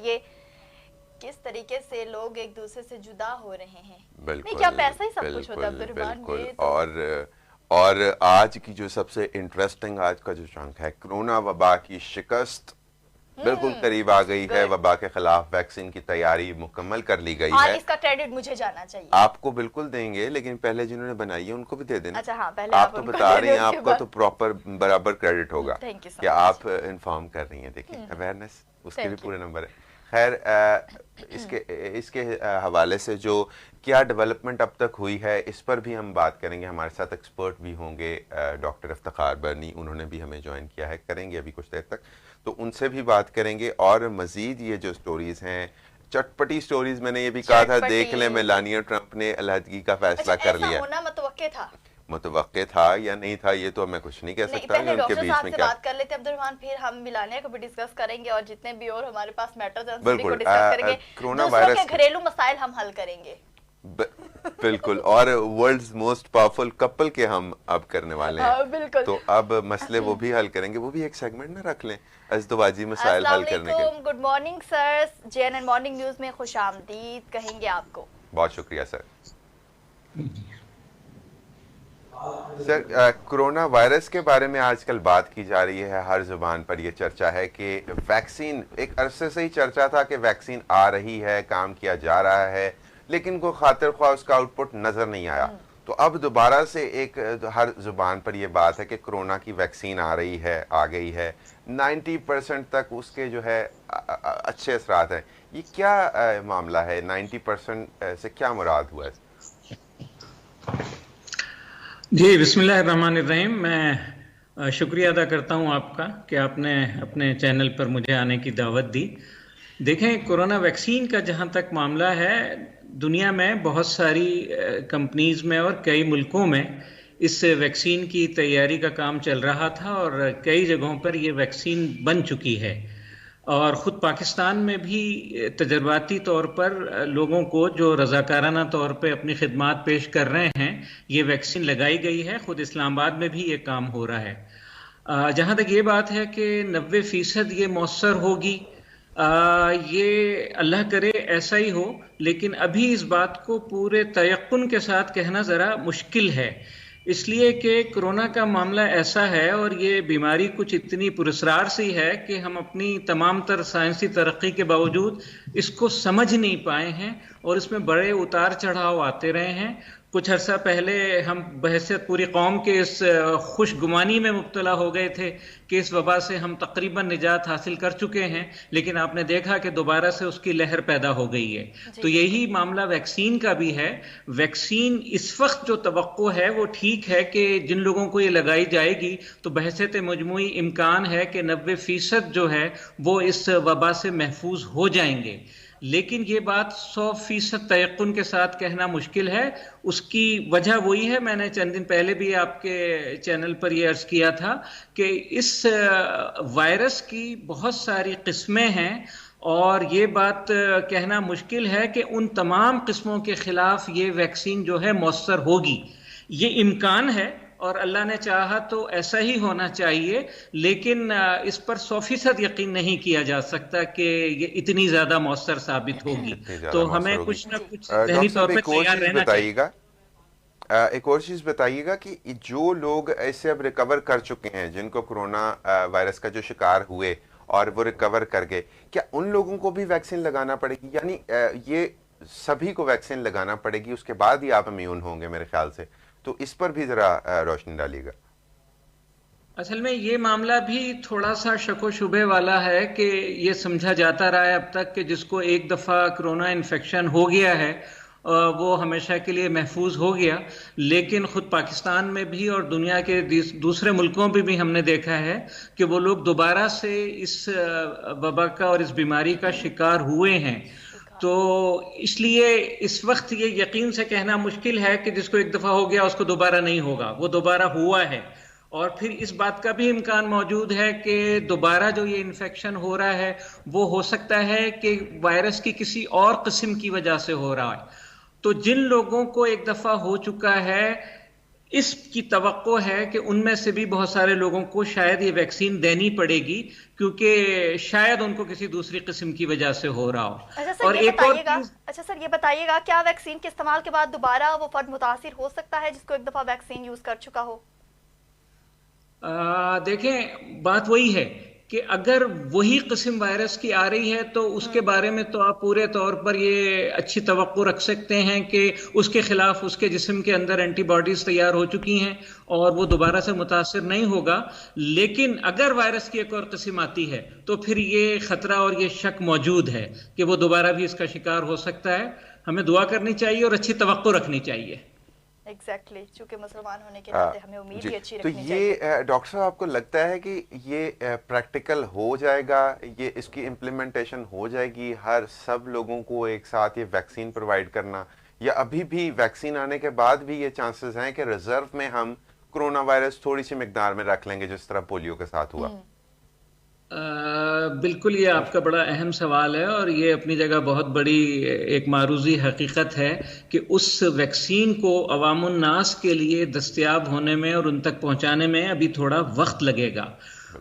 ये किस तरीके से लोग एक दूसरे से जुदा हो रहे हैं। बिल्कुल, नहीं, क्या पैसा ही सब कुछ होता है अब्दुर्रहमान? बिल्कुल। ये तो और आज की जो सबसे इंटरेस्टिंग आज का जो चंक है, कोरोना वबा की शिकस्त बिल्कुल करीब आ गई है। गुड। वबा के खिलाफ वैक्सीन की तैयारी मुकम्मल कर ली गई और है। इसका क्रेडिट मुझे जाना चाहिए। आपको बिल्कुल देंगे, लेकिन पहले जिन्होंने बनाई है उनको भी दे देना। अच्छा हाँ, पहले आप तो उनको बता दे रही दें, हैं, उसके आपका बाद तो प्रॉपर बराबर क्रेडिट होगा थैंक यू सो कि मच। आप इन्फॉर्म कर रही हैं। देखिए, अवेयरनेस उसके भी थैंक यू। पूरे नंबर है। खैर, इसके इसके हवाले से जो क्या डेवलपमेंट अब तक हुई है, इस पर भी हम बात करेंगे। हमारे साथ एक्सपर्ट भी होंगे, डॉक्टर इफ्तिखार बरनी, उन्होंने भी हमें ज्वाइन किया है, करेंगे अभी कुछ देर तक, तो उनसे भी बात करेंगे। और मजीद ये जो स्टोरीज हैं, चटपटी स्टोरीज, मैंने ये भी कहा था, देख लें मेलानिया ट्रंप ने अलहदगी का फैसला अच्छा, कर ऐसा लिया। होना मुतवक्के था? मुतवक्के था या नहीं था, ये तो मैं कुछ नहीं कह नहीं, सकता कि पहले उनके डॉक्टर बीच साहब में से क्या। बात कर लेते हैं अब्दुर्रहमान, फिर हम मिलानिया को भी डिस्कस करेंगे और जितने भी और हमारे पास मैटर्स हैं उन सभी को बिल्कुल। डिस्कस करेंगे। कोरोना दूसरों वायरस के घरेलू मसाइल हम हल करेंगे। बिल्कुल। और वर्ल्ड्स मोस्ट पावरफुल कपल के हम अब करने वाले हैं। हाँ, बिल्कुल। तो अब मसले वो भी हल करेंगे, वो भी एक सेगमेंट में रख लें, अज़दवाजी मसाइल हल करने के लिए। Good morning sir, JNN morning news में खुशामदीद कहेंगे आपको। बहुत शुक्रिया सर। सर, कोरोना वायरस के बारे में आजकल बात की जा रही है, हर जुबान पर यह चर्चा है कि वैक्सीन, एक अरसे से ही चर्चा था कि वैक्सीन आ रही है, काम किया जा रहा है, लेकिन कोई खातिर ख्वाह उसका आउटपुट नजर नहीं आया। तो अब दोबारा से एक हर जुबान पर यह बात है कि कोरोना की वैक्सीन आ रही है, आ गई है, 90% तक उसके जो है अच्छे असरात हैं। ये क्या मामला है? 90% से क्या मुराद हुआ है? जी, बिस्मिल्लाहिर्रहमानिर्रहीम। मैं शुक्रिया अदा करता हूं आपका कि आपने अपने चैनल पर मुझे आने की दावत दी। देखें, कोरोना वैक्सीन का जहां तक मामला है, दुनिया में बहुत सारी कंपनीज में और कई मुल्कों में इस वैक्सीन की तैयारी का काम चल रहा था और कई जगहों पर ये वैक्सीन बन चुकी है। और ख़ुद पाकिस्तान में भी तजर्बाती तौर पर लोगों को जो रज़ाकाराना तौर पे अपनी खिदमात पेश कर रहे हैं, ये वैक्सीन लगाई गई है। ख़ुद इस्लामाबाद में भी ये काम हो रहा है। जहाँ तक ये बात है कि 90% ये मौसर होगी, ये अल्लाह करे ऐसा ही हो, लेकिन अभी इस बात को पूरे तयक्कुन के साथ कहना ज़रा मुश्किल है, इसलिए कि कोरोना का मामला ऐसा है और ये बीमारी कुछ इतनी पुरस्रार सी है कि हम अपनी तमाम तर साइंसी तरक्की के बावजूद इसको समझ नहीं पाए हैं और इसमें बड़े उतार चढ़ाव आते रहे हैं। कुछ अर्सा पहले हम बहैसियत पूरी कौम के इस खुशगुमानी में मुब्तला हो गए थे कि इस वबा से हम तकरीबन निजात हासिल कर चुके हैं, लेकिन आपने देखा कि दोबारा से उसकी लहर पैदा हो गई है। तो यही मामला वैक्सीन का भी है। वैक्सीन इस वक्त जो तवक्को है वो ठीक है कि जिन लोगों को ये लगाई जाएगी तो बहैसियत मजमूई इम्कान है कि 90% जो है वो इस वबा से महफूज हो जाएंगे, लेकिन ये बात 100% तयक्कुन के साथ कहना मुश्किल है। उसकी वजह वही है, मैंने चंद दिन पहले भी आपके चैनल पर यह अर्ज किया था कि इस वायरस की बहुत सारी किस्में हैं और ये बात कहना मुश्किल है कि उन तमाम किस्मों के खिलाफ ये वैक्सीन जो है मौसर होगी। ये इम्कान है और अल्लाह ने चाहा तो ऐसा ही होना चाहिए, लेकिन इस पर 100% यकीन नहीं किया जा सकता कि ये इतनी ज्यादा मौसर साबित होगी। तो हमें कुछ ना कुछ ज़हनी तौर पे तैयार रहना चाहिए। एक और चीज बताइएगा कि जो लोग ऐसे अब रिकवर कर चुके हैं, जिनको कोरोना वायरस का जो शिकार हुए और वो रिकवर कर गए, क्या उन लोगों को भी वैक्सीन लगाना पड़ेगी? यानी ये सभी को वैक्सीन लगाना पड़ेगी, उसके बाद ही आप इम्यून होंगे मेरे ख्याल से। तो इस पर भी जरा रोशनी डालिएगा। असल में ये मामला भी थोड़ा सा शको शुबे वाला है कि ये समझा जाता रहा है अब तक कि जिसको एक दफ़ा कोरोना इन्फेक्शन हो गया है वो हमेशा के लिए महफूज हो गया, लेकिन ख़ुद पाकिस्तान में भी और दुनिया के दूसरे मुल्कों में भी हमने देखा है कि वो लोग दोबारा से इस वबा का और इस बीमारी का शिकार हुए हैं। तो इसलिए इस वक्त ये यकीन से कहना मुश्किल है कि जिसको एक दफ़ा हो गया उसको दोबारा नहीं होगा, वो दोबारा हुआ है। और फिर इस बात का भी इम्कान मौजूद है कि दोबारा जो ये इन्फेक्शन हो रहा है वो हो सकता है कि वायरस की किसी और किस्म की वजह से हो रहा है। तो जिन लोगों को एक दफ़ा हो चुका है, इसकी तवक्को है कि उनमें से भी बहुत सारे लोगों को शायद ये वैक्सीन देनी पड़ेगी, क्योंकि शायद उनको किसी दूसरी किस्म की वजह से हो रहा हो। अच्छा सर, और ये एक और बताइएगा, चीज, अच्छा सर ये बताइएगा, क्या वैक्सीन के इस्तेमाल के बाद दोबारा वो फर्द मुतासिर हो सकता है जिसको एक दफा वैक्सीन यूज कर चुका हो? देखें, बात वही है कि अगर वही किस्म वायरस की आ रही है तो उसके बारे में तो आप पूरे तौर पर ये अच्छी तवक्को रख सकते हैं कि उसके खिलाफ उसके जिस्म के अंदर एंटीबॉडीज तैयार हो चुकी हैं और वो दोबारा से मुतासिर नहीं होगा। लेकिन अगर वायरस की एक और किस्म आती है तो फिर ये खतरा और ये शक मौजूद है कि वो दोबारा भी इसका शिकार हो सकता है। हमें दुआ करनी चाहिए और अच्छी तवक्को रखनी चाहिए। एग्जैक्टली, चूंकि मुसलमान होने के नाते हमें उम्मीद जी। भी अच्छी तो रखनी चाहिए। ये डॉक्टर साहब, आपको लगता है कि ये प्रैक्टिकल हो जाएगा, ये इसकी इम्प्लीमेंटेशन हो जाएगी, हर सब लोगों को एक साथ ये वैक्सीन प्रोवाइड करना, या अभी भी वैक्सीन आने के बाद भी ये चांसेस हैं कि रिजर्व में हम कोरोना वायरस थोड़ी सी मिकदार में रख लेंगे जिस तरह पोलियो के साथ हुआ? बिल्कुल, ये आपका बड़ा अहम सवाल है और ये अपनी जगह बहुत बड़ी एक मारूजी हकीकत है कि उस वैक्सीन को अवामुन नास के लिए दस्तयाब होने में और उन तक पहुंचाने में अभी थोड़ा वक्त लगेगा।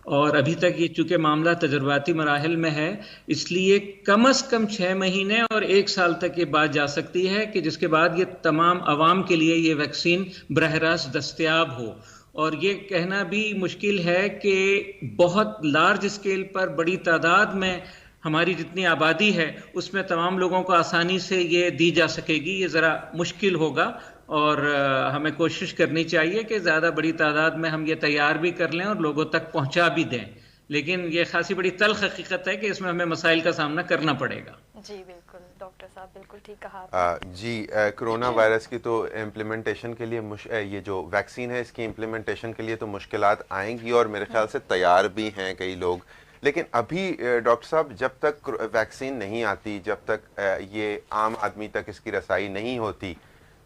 और अभी तक ये चूंकि मामला तजुर्बाती मराहिल में है, इसलिए कम से कम 6 महीने और 1 साल तक ये बात जा सकती है कि जिसके बाद ये तमाम अवाम के लिए ये वैक्सीन बरह रास्त दस्तयाब हो। और ये कहना भी मुश्किल है कि बहुत लार्ज स्केल पर बड़ी तादाद में हमारी जितनी आबादी है उसमें तमाम लोगों को आसानी से ये दी जा सकेगी, ये ज़रा मुश्किल होगा। और हमें कोशिश करनी चाहिए कि ज़्यादा बड़ी तादाद में हम ये तैयार भी कर लें और लोगों तक पहुंचा भी दें। लेकिन ये खासी बड़ी तल्ख हकीकत है कि इसमें हमें मसाइल का सामना करना पड़ेगा। जी बिल्कुल डॉक्टर साहब, बिल्कुल ठीक कहा आपने। जी, कोरोना वायरस की तो इम्प्लीमेंटेशन के लिए ये जो वैक्सीन है इसकी इम्प्लीमेंटेशन के लिए तो मुश्किलात आएंगी और मेरे ख्याल से तैयार भी हैं कई लोग। लेकिन अभी डॉक्टर साहब, जब तक वैक्सीन नहीं आती, जब तक ये आम आदमी तक इसकी रसाई नहीं होती,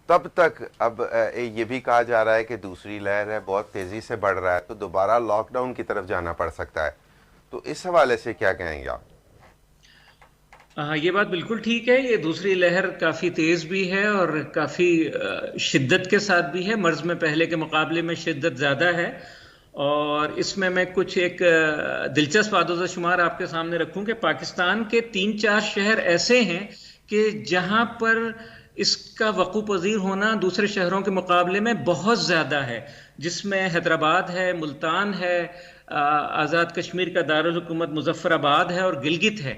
तब तक अब ये भी कहा जा रहा है कि दूसरी लहर है, बहुत तेज़ी से बढ़ रहा है, तो दोबारा लॉकडाउन की तरफ जाना पड़ सकता है। तो इस हवाले से क्या कहेंगे आप? हाँ, ये बात बिल्कुल ठीक है। ये दूसरी लहर काफ़ी तेज़ भी है और काफ़ी शिद्दत के साथ भी है। मर्ज़ में पहले के मुकाबले में शिद्दत ज़्यादा है। और इसमें मैं कुछ एक दिलचस्प आदोज़ शुमार आपके सामने रखूं कि पाकिस्तान के 3-4 शहर ऐसे हैं कि जहां पर इसका वक़ू पज़ीर होना दूसरे शहरों के मुकाबले में बहुत ज़्यादा है, जिसमें हैदराबाद है, मुल्तान है, आज़ाद कश्मीर का दारुल हुकूमत मुजफ्फराबाद है और गिलगित है।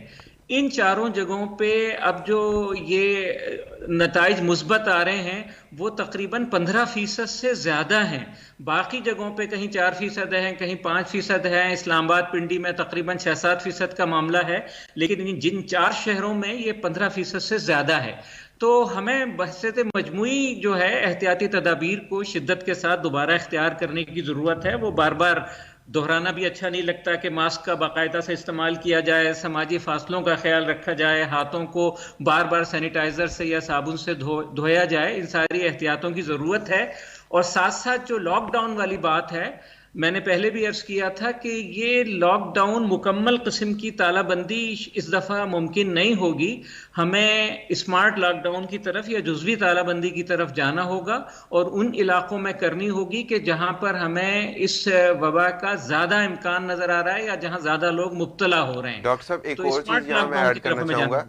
इन चारों जगहों पे अब जो ये नताइज मुस्बत आ रहे हैं वो तकरीबन 15% से ज़्यादा हैं। बाकी जगहों पे कहीं 4% हैं, कहीं 5% हैं। इस्लामाबाद पिंडी में तकरीबन 6-7% का मामला है, लेकिन जिन 4 शहरों में ये 15% से ज़्यादा है। तो हमें बहसते मजमूई जो है एहतियाती तदाबीर को शिद्दत के साथ दोबारा इख्तियार करने की ज़रूरत है। वो बार बार दोहराना भी अच्छा नहीं लगता कि मास्क का बाकायदा से इस्तेमाल किया जाए, समाजी फासलों का ख्याल रखा जाए, हाथों को बार बार सैनिटाइजर से या साबुन से धोया जाए। इन सारी एहतियातों की ज़रूरत है। और साथ साथ जो लॉकडाउन वाली बात है, मैंने पहले भी अर्ज किया था कि ये लॉकडाउन मुकम्मल किस्म की तालाबंदी इस दफ़ा मुमकिन नहीं होगी। हमें स्मार्ट लॉकडाउन की तरफ या जुज़वी तालाबंदी की तरफ जाना होगा और उन इलाकों में करनी होगी कि जहां पर हमें इस वबा का ज़्यादा इम्कान नज़र आ रहा है या जहां ज़्यादा लोग मुब्तला हो रहे हैं। डॉक्टर साहब, एक तो और चीज़ यहाँ मैं ऐड करना चाहूँगा।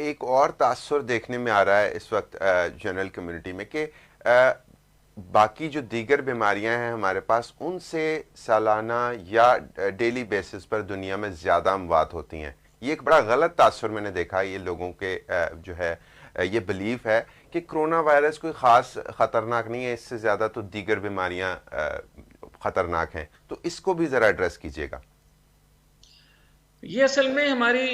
एक और तासुर देखने में आ रहा है इस वक्त जनरल कम्युनिटी में कि बाकी जो दीगर बीमारियां हैं हमारे पास, उनसे सालाना या डेली बेसिस पर दुनिया में ज़्यादा अमवात होती हैं। ये एक बड़ा गलत तासुर मैंने देखा। ये लोगों के जो है ये बिलीफ है कि कोरोना वायरस कोई ख़ास ख़तरनाक नहीं है, इससे ज़्यादा तो दीगर बीमारियां ख़तरनाक हैं। तो इसको भी ज़रा एड्रेस कीजिएगा। ये असल में हमारी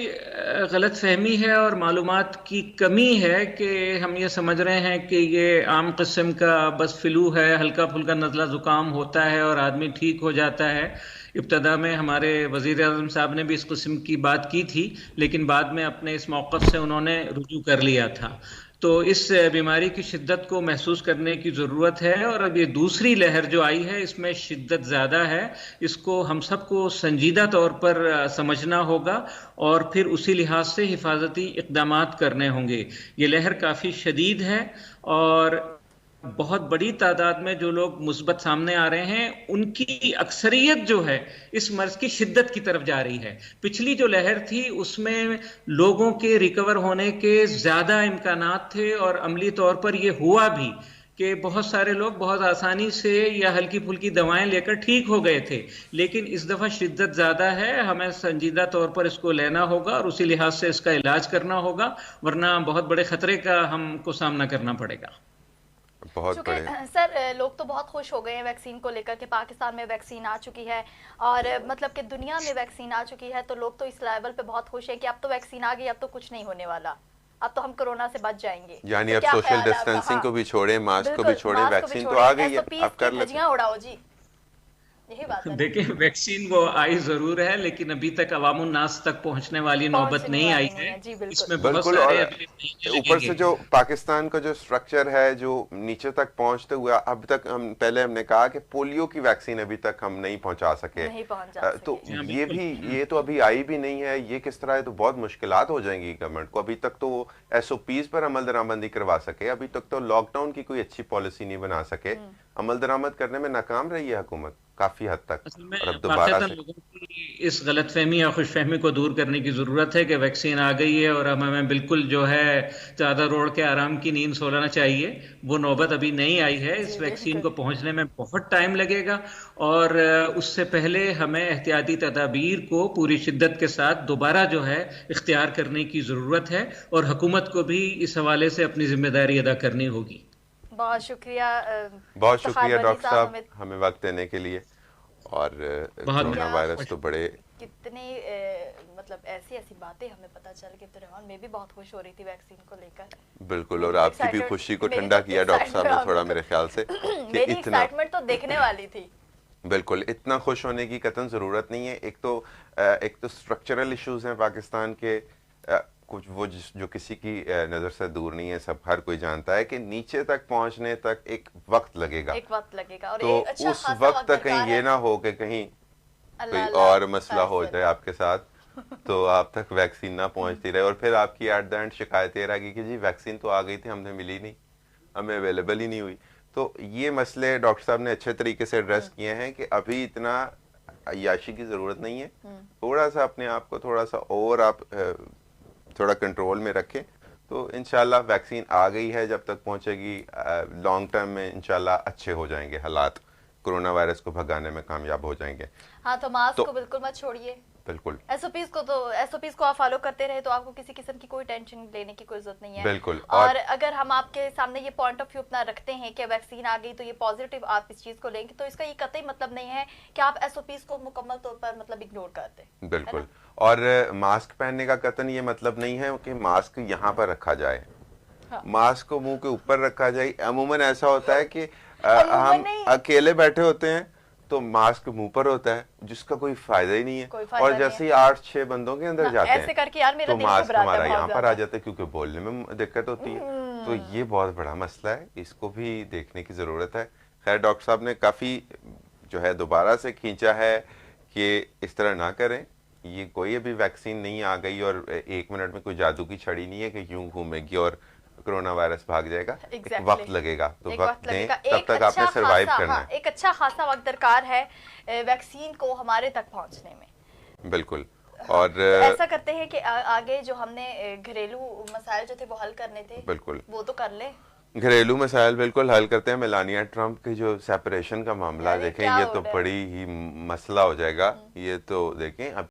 गलत फहमी है और मालूमात की कमी है कि हम ये समझ रहे हैं कि ये आम किस्म का बस फ्लू है, हल्का फुल्का नज़ला ज़ुकाम होता है और आदमी ठीक हो जाता है। इब्तदा में हमारे वज़ीर आज़म साहब ने भी इस किस्म की बात की थी, लेकिन बाद में अपने इस मौक़िफ़ से उन्होंने रुजू कर लिया था। तो इस बीमारी की शिद्दत को महसूस करने की ज़रूरत है। और अब ये दूसरी लहर जो आई है इसमें शिद्दत ज़्यादा है। इसको हम सबको संजीदा तौर पर समझना होगा और फिर उसी लिहाज से हिफाजती इक़दामात करने होंगे। ये लहर काफ़ी शदीद है और बहुत बड़ी तादाद में जो लोग मुस्बत सामने आ रहे हैं, उनकी अक्सरियत जो है इस मर्ज की शिद्दत की तरफ जा रही है। पिछली जो लहर थी उसमें लोगों के रिकवर होने के ज्यादा इम्कानात थे और अमली तौर पर यह हुआ भी कि बहुत सारे लोग बहुत आसानी से या हल्की फुल्की दवाएं लेकर ठीक हो गए थे। लेकिन इस दफा शिद्दत ज्यादा है, हमें संजीदा तौर पर इसको लेना होगा और उसी लिहाज से इसका इलाज करना होगा, वरना बहुत बड़े खतरे का हमको सामना करना पड़ेगा। बहुत चूंकि बड़े सर लोग तो बहुत खुश हो गए हैं वैक्सीन को लेकर के पाकिस्तान में वैक्सीन आ चुकी है और मतलब कि दुनिया में वैक्सीन आ चुकी है, तो लोग तो इस लेवल पे बहुत खुश हैं कि अब तो वैक्सीन आ गई, अब तो कुछ नहीं होने वाला, अब तो हम कोरोना से बच जाएंगे। यानी तो अब क्या सोशल ख्याल है आपका? डिस्टेंसिंग को भी छोड़ें, मास्क को भी बिल्कुल, छोड़ें, मास्क को भी वैक्सीन तो छोड़ें, आ गई है, SOPs अब कर की लेते धज्जियां उड़ाओ जी, यही बात है ना। देखिए, वैक्सीन वो आई जरूर है, लेकिन अभी तक अवामुन नास तक पहुंचने वाली नौबत पहुंचने नहीं आई वाली नहीं है। है जी, बिल्कुल इसमें बहुत बिल्कुल। सारे और अभी महीने ऊपर से लगेंगे। जो पाकिस्तान का जो स्ट्रक्चर है, जो नीचे तक पहुंचते हुए अब तक हमने कहा कि पोलियो की वैक्सीन अभी तक हम नहीं पहुंचा सके, नहीं पहुंच जा तो सके। हाँ, ये बिल्कुल। भी, ये तो अभी आई भी नहीं है, ये किस तरह है, तो बहुत मुश्किलात हो जाएंगी गवर्नमेंट को। अभी तक तो SOPs पर अमल दरामंदी करवा सके, अभी तक तो लॉकडाउन की कोई अच्छी पॉलिसी नहीं बना सके, अमल दरामद करने में नाकाम रही है हुकूमत काफी हद तक। असल में और अब दोबारा वाक़ईतन से लोगों की इस गलतफहमी या खुशफहमी को दूर करने की जरूरत है कि वैक्सीन आ गई है और हमें बिल्कुल जो है चादर ओढ़ के आराम की नींद सोना चाहिए। वो नौबत अभी नहीं आई है। इस जी वैक्सीन बिल्कुल। को पहुंचने में बहुत टाइम लगेगा और उससे पहले हमें एहतियाती तदाबीर को पूरी शिद्दत के साथ दोबारा जो है इख्तियार करने की जरूरत है और हुकूमत को भी इस हवाले से अपनी जिम्मेदारी अदा करनी होगी। बहुत शुक्रिया बहुत इफ्तिखार शुक्रिया वली डॉक्टर साहब, साहब हमें वक्त देने के लिए। और बहुत कोरोना वायरस बहुत तो बड़े कितने मतलब ऐसी ऐसी बातें हमें पता चल के रहमान मैं भी बहुत खुश हो रही थी वैक्सीन को लेकर। बिल्कुल, और आपकी भी खुशी को ठंडा किया डॉक्टर साहब ने थोड़ा, मेरे ख्याल से कि मेरी इतना, एक्साइटमेंट तो देखने वाली थी। बिल्कुल इतना खुश होने की कतई ज़रूरत नहीं है। एक तो स्ट्रक्चरल इश्यूज हैं पाकिस्तान के, कुछ वो जो किसी की नज़र से दूर नहीं है, सब हर कोई जानता है कि नीचे तक पहुंचने तक एक वक्त लगेगा, एक वक्त लगेगा और तो एक अच्छा उस खासा वक्त तक कहीं दरकार ये है। ना हो कि कहीं कोई अल्लाह अल्लाह और मसला हो खैर से। जाए आपके साथ, तो आप तक वैक्सीन ना पहुंचती रहे और फिर आपकी एट द एंड शिकायत ये रहेगी कि जी वैक्सीन तो आ गई थी, हमने मिली नहीं, हमें अवेलेबल ही नहीं हुई। तो ये मसले डॉक्टर साहब ने अच्छे तरीके से एड्रेस किए हैं कि अभी इतना अय्याशी की ज़रूरत नहीं है, थोड़ा सा अपने आप को थोड़ा सा और आप थोड़ा कंट्रोल में रखें, तो इंशाल्लाह वैक्सीन आ गई है, जब तक पहुंचेगी लॉन्ग टर्म में इंशाल्लाह अच्छे हो जाएंगे हालात, कोरोना वायरस को भगाने में कामयाब हो जाएंगे। हाँ, तो मास्क तो को बिल्कुल मत छोड़िए। बिल्कुल SOPs को आप फॉलो करते रहे तो आपको किसी किस्म की कोई टेंशन लेने की कोई जरूरत नहीं है। बिल्कुल। और अगर हम आपके सामने ये पॉइंट ऑफ व्यू अपना रखते हैं कि वैक्सीन आ गई तो ये पॉजिटिव आप इस चीज को लेंगे, तो इसका ये कतई मतलब नहीं है कि आप SOPs को मुकम्मल तौर पर मतलब इग्नोर करते हैं। बिल्कुल। और मास्क पहनने का कतई ये मतलब नहीं है कि मास्क यहाँ पर रखा जाए, हाँ। मास्क को मुंह के ऊपर रखा जाए। अमूमन ऐसा होता है कि अमूमन हम नहीं। अकेले बैठे होते हैं तो मास्क मुंह पर होता है, जिसका कोई फायदा ही नहीं है, कोई फायदा और नहीं जैसे ही 8-6 बंदों के अंदर हाँ, जाते ऐसे हैं करके यार मेरा तो दिल मास्क घबराता है हमारा बहुत यहाँ पर ज्यादा। आ जाता है, क्योंकि बोलने में दिक्कत होती है। तो ये बहुत बड़ा मसला है, इसको भी देखने की जरूरत है। खैर डॉक्टर साहब ने काफी जो है दोबारा से खींचा है कि इस तरह ना करें, ये कोई अभी वैक्सीन नहीं आ गई और 1 मिनट में कोई जादू की छड़ी नहीं है कि यूं घूमेगी और कोरोना वायरस भाग जाएगा। एक वक्त लगेगा, तो वक्त दें, तब तक आपने सरवाइव करना है। एक अच्छा खासा वक्त दरकार है वैक्सीन को हमारे तक पहुंचने में। बिल्कुल। और तो ऐसा करते हैं कि आगे जो हमने घरेलू मसाइल जो थे वो हल करने थे, बिल्कुल वो तो कर ले। घरेलू मसाइल बिल्कुल हल करते हैं। मेलानिया ट्रंप की जो सेपरेशन का मामला अरे देखें, क्या ये हो तो रहा है? बड़ी ही मसला हो जाएगा। ये तो देखें अब